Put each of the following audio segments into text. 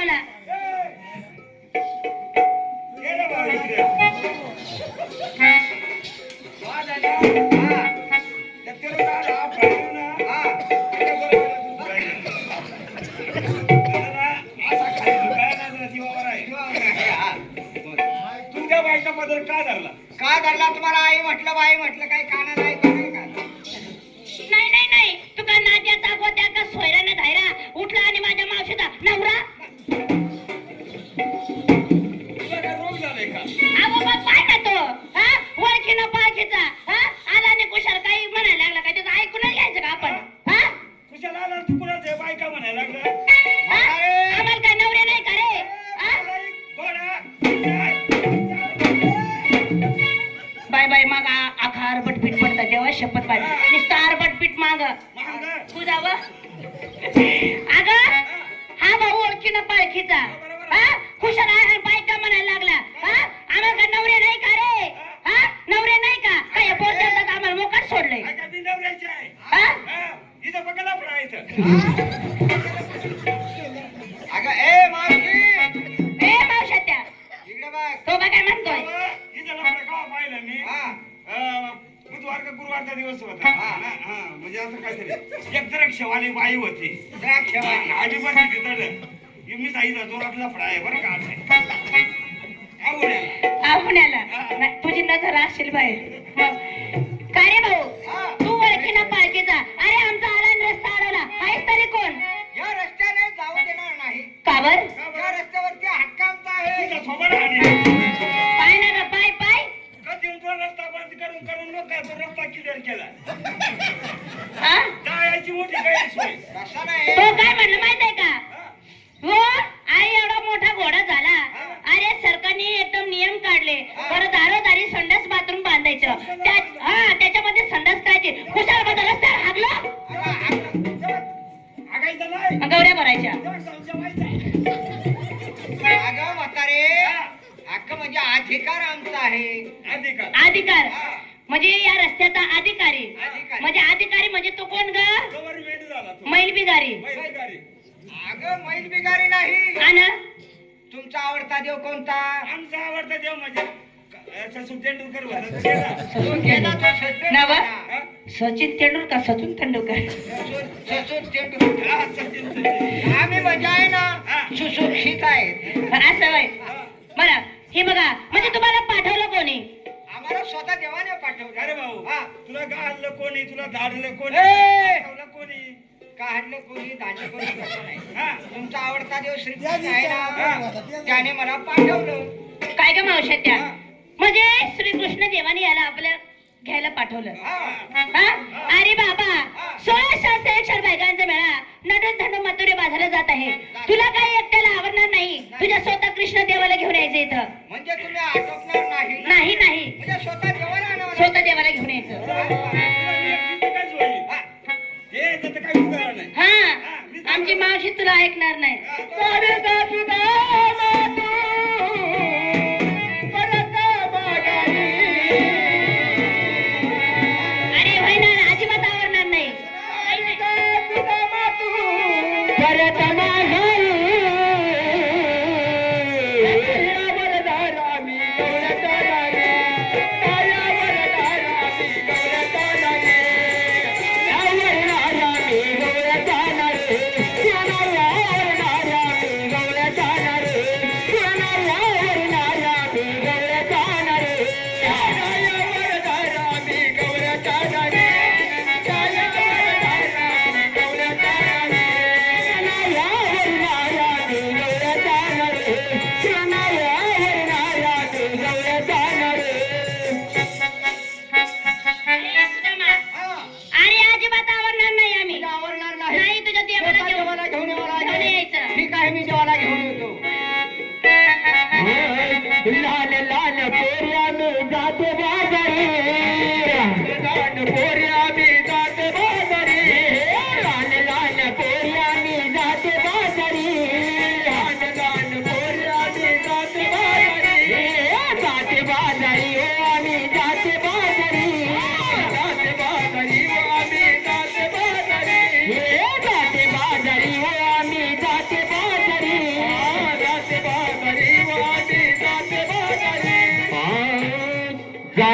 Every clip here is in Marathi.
मला. तुमच्या बाईचा बदल का धरला? का धरला तुम्हाला? आई म्हटलं बाई म्हटलं काही कानाला ऐकू नाही का? नाही नाही नाही, तुका नात्याचा गोत्या का सोयऱ्याने धायरा उठला आणि माझ्या मावशीचा नवरा. तुला काय रोग झालाय का? अहो मग पाय ना तो, हा ओळखीनं पाळखीचा, हा आला आणि कुशाल काही म्हणायला लागला काय, त्याचं ऐकूनच घ्यायचं का आपण? हा कुशाला आला तू कुणाचं बायका म्हणायला लागला? हा? आम्हाला काय नवरे नाही का रे? हा? बाय बाय मग आखा आरबटपीठ पडतं तेव्हा शपथ बाय नुसतं आरबटपीठ माग तू जाव. अगं हा भाऊ ओळखीनं पाळखीचा, हा खुशाल बायका म्हणायला लागला. हा आम्हाला का नवरे नाही का रे? हा नवरे नाही का? काय बोलतात आम्हाला मोकाट सोडलंय. इथं बघायला पडायचं. अगं ए मावशी, ए मावशात्या इकडे बघ. तो बघ काय म्हणतोय. इथं लफडं का पाहिलं मी? बुधवार का गुरुवारचा दिवस होता. म्हणजे असं काहीतरी एक द्राक्षवाली बाई होती. द्राक्षवाली. आधी पण तिथं मी सांगितलं जोरात लफडा आहे बरं का. पुण्याला नाही, तुझी नजर असेल बाहेर. काय रे भाऊ तू ओळखीनं पाळखीचा, अरे आमचा आला रस्ता अडवला, आहेस तरी कोण? या रस्त्याने जाऊ देणार नाही. का बर? या रस्त्यावरती हक्क आमचा आहे. पाय ना ग पाय पाय. कधी रस्ता बंद करून करून लोक रस्ता क्लिअर केला. हा जायची मोठी गैरसोय. रस्ता नाही. तो काय म्हणलं माहितीये का? हो आई एवढा मोठा घोडा झाला, अरे सरकारने एकदम नियम काढले, बरं दारोदारी संडास बाथरूम बांधायचं. त्याच्यामध्ये संडास करायची. कुशाल बद्दल रस्त्यावर हागलो आगायचं नाही. गवड्या भरायच्या. अगं म्हातारे, हक्क म्हणजे अधिकार आमचा आहे. अधिकार. अधिकार म्हणजे या रस्त्याचा अधिकारी. म्हणजे अधिकारी म्हणजे तो कोण ग? गव्हर्नमेंट झाला तो. मैल बिगारी. अगं मैल बिगारी नाही. आणि तुमचा आवडता देव कोणता? आमचा आवडता देव म्हणजे सचिन तेंडुलकर नव सचिन तेंडुलकर, सचिन तेंडुलकर. आम्ही म्हणजे आहे ना सुशिक्षित आहे. असं वय बरं. हे बघा म्हणजे तुम्हाला पाठवलं कोणी? आम्हाला स्वतः देवाने पाठवलं. अरे भाऊ तुला गाडलं कोणी, तुला धाडलं कोणी, ए! पाठवलं कोणी? काढलं कोणी, धाडलं कोणी तसं नाही. तुमचा आवडता देव श्रीकृष्ण आहे ना, त्याने मला पाठवलं. काय ग मावशात्या? म्हणजे श्रीकृष्ण देवाने याला आपल्या घ्यायला पाठवलं. अरे बाबा 16 शास्त्र 100 बायकांचा मेळा नटून थंडून मथुरे बाजारला जात आहे. तुला काही एकट्याला आवडणार नाही. तुझ्या स्वतः कृष्ण देवाला घेऊन यायचं इथं. म्हणजे तुम्ही आटोपणार नाही? नाही नाही, म्हणजे स्वतः देवाला आणावं. स्वतः देवाला घेऊन यायचं. हा आमची मावशी तुला ऐकणार नाही. अरे होईना अजिबात आवडणार नाही.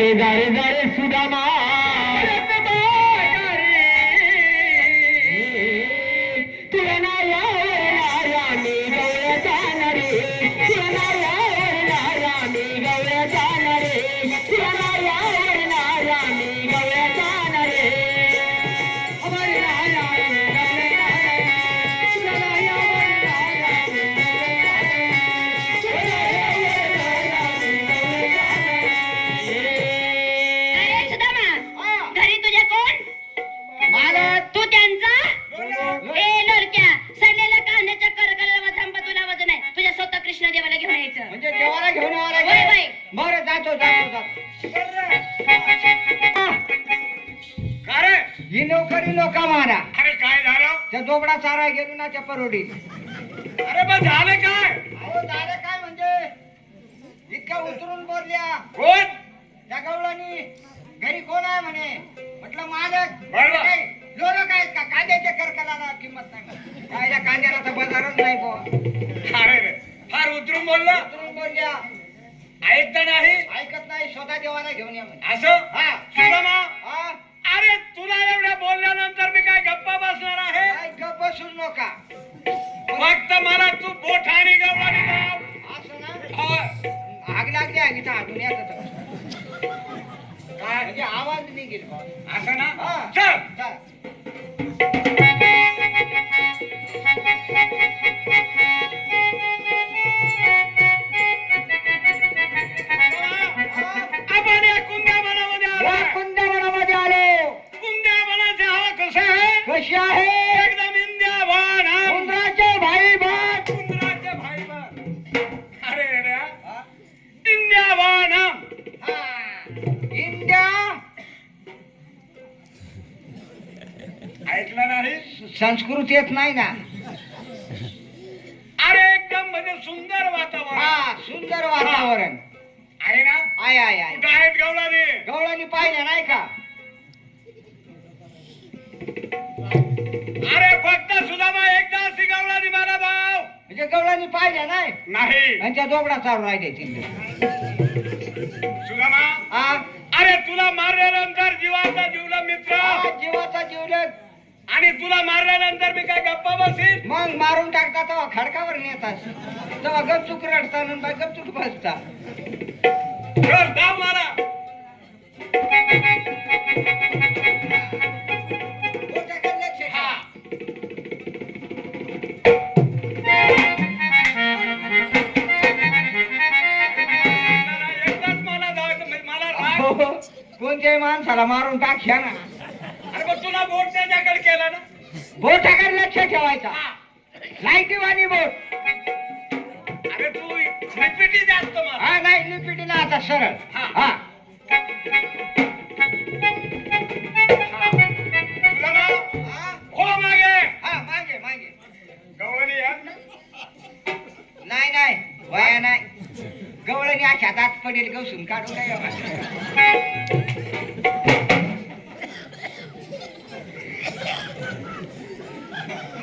रे गारे गारे सुदामा तुला नाऱ्या मी गवळ्या जाणार रे तुला नाऱ्या मी गवळ्या जाणार रे तुला नाऱ्या मी गवळ्या जाणार रे अरे सुदामा घरी तुझ्या कोण मालक तू त्यांचा ए लोरक्या सडलेल्या कांद्याच्या करकलाला थांबा तुला वजन आहे तुझ्या स्वतः कृष्ण देवाला घेऊन यायचं म्हणजे देवाला घेऊन यावं होय, लागेल होय. बरं जातो का रे ही नोकरी लोका मारा अरे काय झालं त्या दोबडा चारा गेलो ना त्या परोडी अरे बा झालं काय अहो झालं काय म्हणजे इतका उतरून बोलल्या कोण त्या गवळणी घरी कोण आहे म्हणे म्हटलं मालक बरं. काय लोक काय का कांद्याच्या करकलाला किंमत नाही काय त्या कांद्याला तर बाजारच नाही बुवा. अरे रे फार उतरून बोलला उतरून बोलल्या ऐकता नाही ऐकत नाही स्वतः देवाला घेऊन या म्हणे असं हा सुदामा हा अरे तुला एवढ्या बोलल्यानंतर मी काय गप्पा बसणार आहे काय गप्प बसूच नका फक्त मला तू बोट आणि गवळणी लाव. असं ना होय. आग लागली आग इथं आठवण येत काय म्हणजे आवाज निघेल बुवा. असं ना हा. चल चल. आपण या कुंदावनामध्ये या आलोय. कुंदवनामध्ये आलो कुंदावनाची हवा कसं आहे कशी आहे एकदम इंद्यावान हा. उंदराचे भाई भात कुंदराचे भाईबंद. अरे रे इंद्यावान हा. इंडिया ऐकलं नाही संस्कृत येत नाही ना अरे एकदम म्हणजे सुंदर वातावरण हा सुंदर वातावरण आहे ना आहे आहे आहे कुठं आहेत गवळणी गवळणी पाहिलं नाही का अरे फक्त सुदामा एकदा अशी गवळणी मला भाव म्हणजे गवळणी पाहिलं नाही नाही त्यांच्या दोबडा चालू राहिले तिथे सुदामा हा अरे तुला मारल्यानंतर जीवाचा जीवला मित्र हा, जीवाचा जीवलग आणि तुला मारल्यानंतर मी काय गप्पा बसीन मग मारून टाकता तेव्हा खडकावर नेतात तेव्हा गपचूक रडता आणि गपचूक बसता कर धाव मारा हा. एकदाच मला धावायचं म्हणजे मला राग कोणत्याही माणसाला मारून टाकशा ना अरे मग तुला बोट त्याच्याकडे केला ना बोटाकडे लक्ष ठेवायचा हा. लाईटीवाणी बोट अरे तू रिपीटी जास्त मला हा नाही लिपिटीला आता सरळ हा. हा तुला ना हा हो मागे हा, मागे मागे गवळणी या नाही नाही वया नाही गवळणी अशा दात पडेल गवसून काढून नाही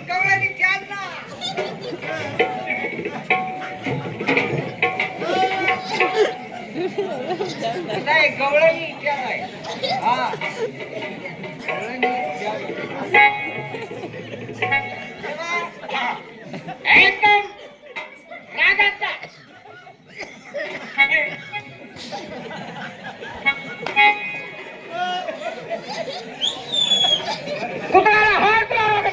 गवळणी चाल ना नाही गवळणी चाल आहे हा गवळणी चाल आहे. एकदम रागाचा कुत्राला हात लावा.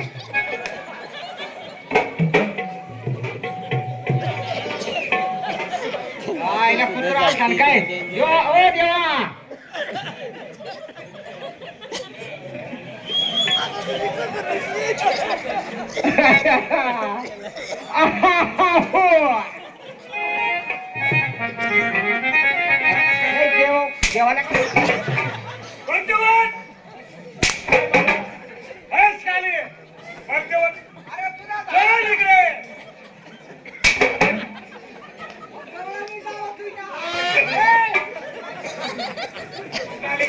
आईला कुत्रा असताना काय देवा ओ देवा देवाला पंचवट बस खाली पंचवट अरे तुला चल इकडे चल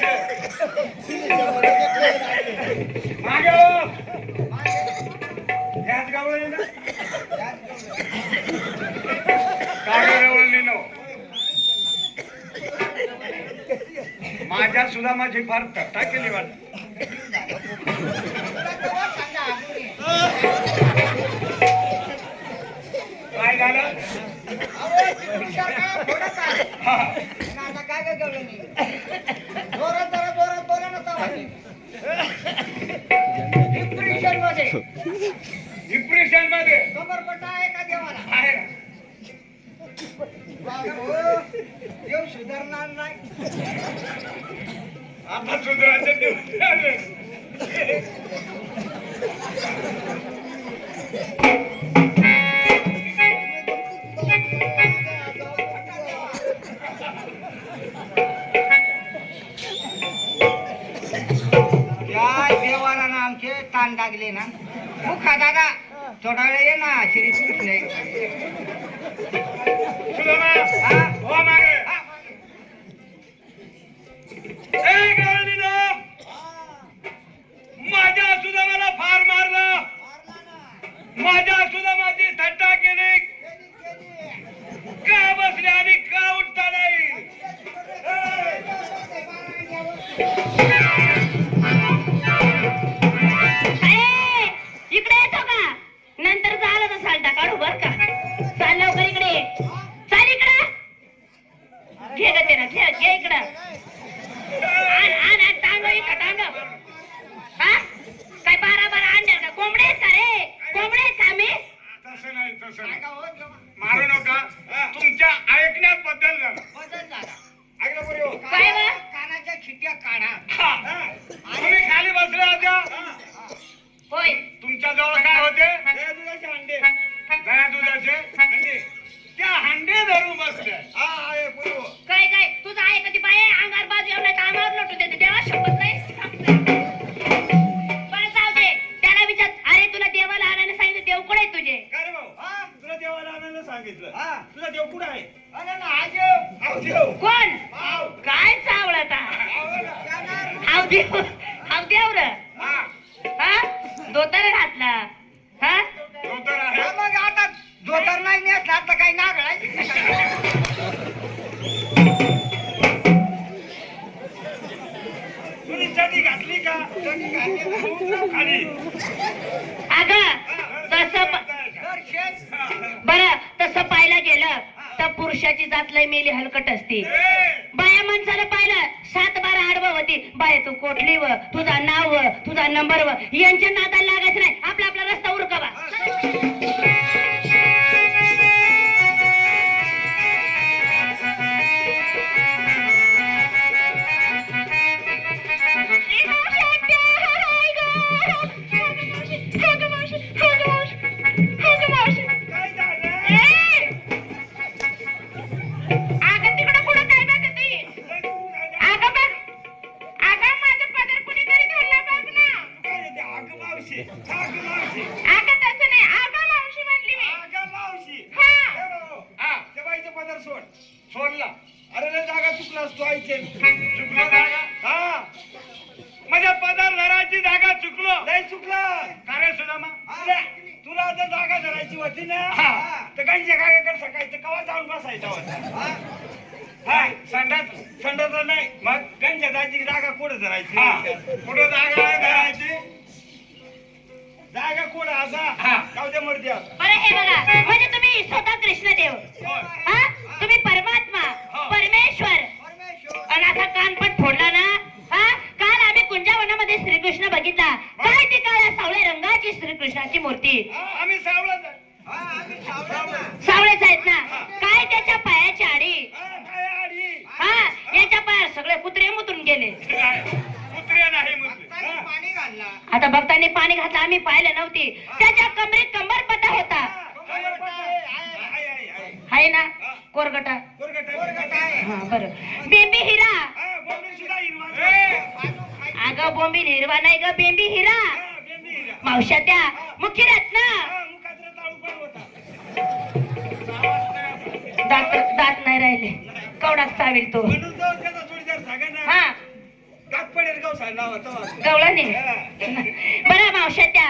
इकडे. मागे हो. याच गावाला ना काय गवळणी नो सुदामाची फार कथा केली वाटत. तुला तेव्हा सांगा अजून ये. काय झालं? अहो, पिक्चर काय थोडंच आहे. हा. आणि आता काय काय जेवलं मी जोरात जरा जोरात बोला ना तेव्हा ते. डिप्रेशन मध्ये डिप्रेशन मध्ये खबरपट्टा आहे का देवाला? आहे ना? बाबो, देव सुधारणार नाही. आता सुधारायचे दिवस आले. या देवाला ना आमचे ताण लागले ना. मुखा दादा थोडा वेळ ये ना श्री कृष्ण. सुदामा, हा? हो मागे. ए गाडीला, माझ्या सुदामाला फार मारलं. माझ्या सुदामाची थट्टा केली. का बसले आणि का उठता नाही? अरे इकडे येतो का? नंतर झालं तर सालटा काढू बर का. चाल लवकर इकडे ये. चाल इकडं. घे ग त्याला घे इकडं. आण टांग इकडं टांग. हा काय 12 आणणार का? कोंबडे आहेत का रे? कोंबडे आहेत का आम्ही? तसं नाही, तसं नाही. काय होत गं? मारू नका. तुमच्या ऐकण्यात बदल झाला. बदल झाला. ऐकलं बरं हो? काय बा? कानाच्या खिट्या काढा. हा. तुम्ही खाली बसले होत्या. होय. तुमच्या जवळ काय होते? दया दुधाचे अंडे. दया दुधाचे अंडे. त्या हांडे धरून बसले. हा आहे बरोबर. काय काय तुझं आहे कधी बाय अंगार बाजू एवढ्या कामावर लोटू देते देवा शपथ नाही. बरं जाऊ दे. त्याला विचार. अरे तुला देवाला आणायला सांगितलं. देव कुठे आहे तुझे? काय रे भाऊ? तुला देवाला आणायला सांगितलं. हा. तुझा देव कुठं आहे? अरे ना आजो. आव देव. कोण? आव. काय चावळता? हाव देव र. हा. हा धोतर घातला. हा धोतर आहे. मग आता धोतर नाही नेसला तर काही नागळायची. तुम्ही चटी घातली का? चटी घातली का? उतरव खाली. अगं तसं तर शेत बरं तसं पाहायला गेलं तर पुरुषाची जात लय मेली हलकट असते. बाया माणसाला पाहिलं 7-12 आडवं होती. बाय तू कोठली व तुझा नाव व तुझा नंबर व यांच्या नादाला लागायचं नाही. आपला आपला रस्ता उरकावा. काय झालं? अगं तिकडं कुठं काय बघत आहे? अगं बघ. अगं माझं पदर कुणीतरी घालला बघ ना. काय रे ते? अगं मावशी. अगं मावशी. अगं तसं नाही. अगं मावशी म्हणली मी. अगं मावशी. हा. ए भाऊ. हा. त्या बाईचा पदर सोड. सोडला. अरे लय जागा चुकलास तू आईचे. चुकलो जागा? हा. माझ्या पदर धरायची जागा चुकलो. लय चुकला. का रे सुदामा? तुला आता जागा धरायची होती ना. तर गंजे काकाकडे सकाळचं कवा जाऊन बसायचा होता. हा संडास नाही. मग गंजा जायची जागा कुठे धरायची? कुठं जागा आहे धरायची? जागा कुठं असा? जाऊ दे मर्जी आता. बरं हे बघा म्हणजे तुम्ही स्वतः कृष्णदेव. होय. हा तुम्ही परमात्मा परमेश्वर. परमेश्वर. आणि आता कानपट फोडला ना. हा काल आम्ही कुंजावनामध्ये श्रीकृष्ण बघितला. काय ती काळ्या सावळ्या रंगाची श्रीकृष्णाची मूर्ती. आम्ही सावळत आहे. हा, आम्ही सावळं ना. सावळेच आहेत ना. काय त्याच्या पायाची आडी. काय आडी? हा याच्या पायात सगळे कुत्रे मुतून गेले. कुत्रे नाही मुत्रे. भक्तांनी पाणी घालला. आता भक्तांनी पाणी घातलं आम्ही पाहिलं नव्हती. त्याच्या कमरेत कंबरपट्टा होता. आहे ना कोरगटा. वर्गट आहे. हा बरं. बेबी हिरा. अगं बोंबील हिरवा नाही ग बेबी हिरा. मावश्या त्या मुखी रत्न. दात नाही राहिले. कवडाक चावेल तो. हा गवळा नाही. बरं मावश्या त्या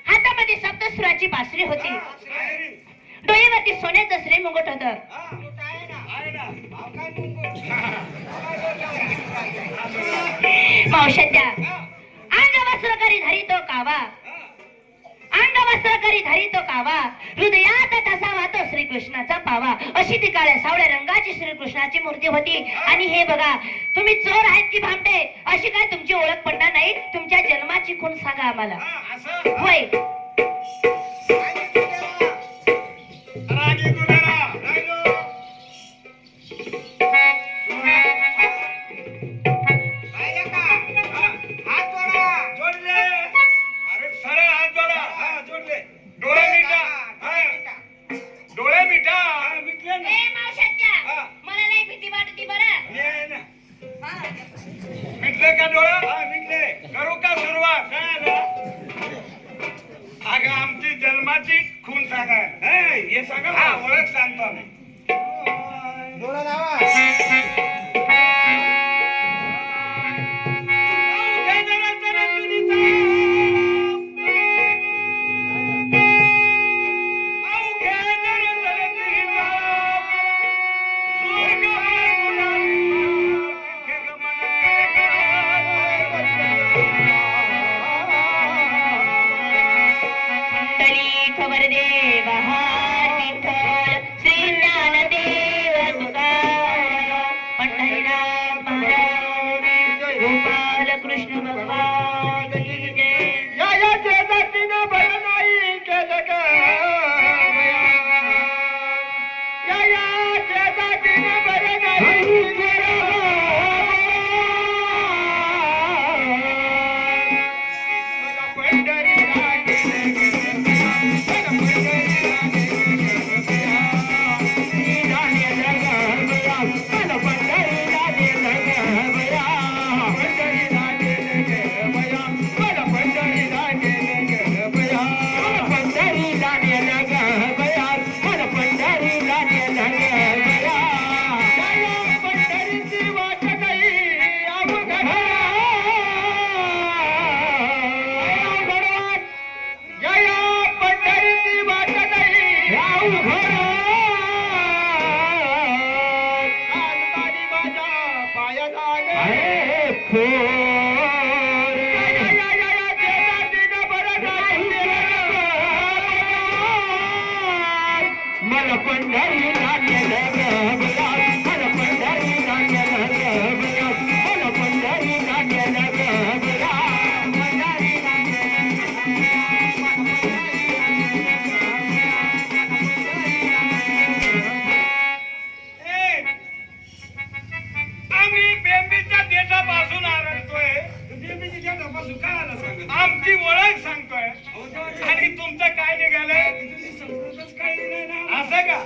हातामध्ये सप्तसुराची बासरी होती. डोळ्यावरती सोन्याचं श्रीमुकुट होतं. कुठं आहे ना? भाव काय मुंगूस? मावशत्या अंग वस्त्र करी धरी तो कावा, अंग वस्त्र करी धरी तो कावा, हृदयात ठसावा तो श्रीकृष्णाचा पावा. अशी ती काळ्या सावळ्या रंगाची श्रीकृष्णाची मूर्ती होती. आणि हे बघा, तुम्ही चोर आहेत की भामटे अशी काय तुमची ओळख पडणार नाही. तुमच्या जन्माची खूण सांगा आम्हाला. असं होय, आणि तुझ्या रागी तुझ्या राहिलो. पाहिलं का? हात जोडा. जोडले. अरे सरळ हात जोडा. हा, जोडले. डोळे मिटा. हा. डोळे मिटा. हा, मिटले ना. ए मावशत्या हा. मला नाही भीती वाटती बरं. ये ना. मिटले का डोळा? हा, मिटले. करू का सुरुवात? काय आलं? अगं आमची जन्माची खून सांगा. हे सांगा. हा, ओळख सांगतो आम्ही. डोळा लावा. अवघ्या जगाचा तुरीचा. अवघ्या जगाचा तुरीचा. स्वर्ग हा तुला. हे गमन तरी खबर दे बहार विठ्ठल श्री ज्ञानदेव तुकाराम पंढरीनाथ महाराज गोपाल कृष्ण भगवान की जय. या जगातीनं बरं नाही केलं ग. या जगातीनं बरं नाही केलं. मला पंढरीला गेलं ग. मला पंढरीला गेलं ग. नीला नेलं ग बया. मला पंढरीला गेलं ग बया. पंढरीला गेलं ग बया. मला पंढरीला गेलं ग बया. मला पंढरीला नेलं ग बया. मला पंढरीला नेलं ग बया. जया पंढरीची वाट नाही अवघड. जया पंढरीची वाट नाही अवघड. कानबारी माझ्या पाया लागे. मला पंढरीला नेलं ग बया. मला पंढरीला नेलं ग बया. मला पंढरीला नेलं ग बया. पंढरीला आम्ही बेंबीच्या देठापासून आरडतोय. बेंबीच्या देठापासून काय आलं सांगत? आमची ओळख सांगतोय. आणि तुमचं काय निघालंय? असं का?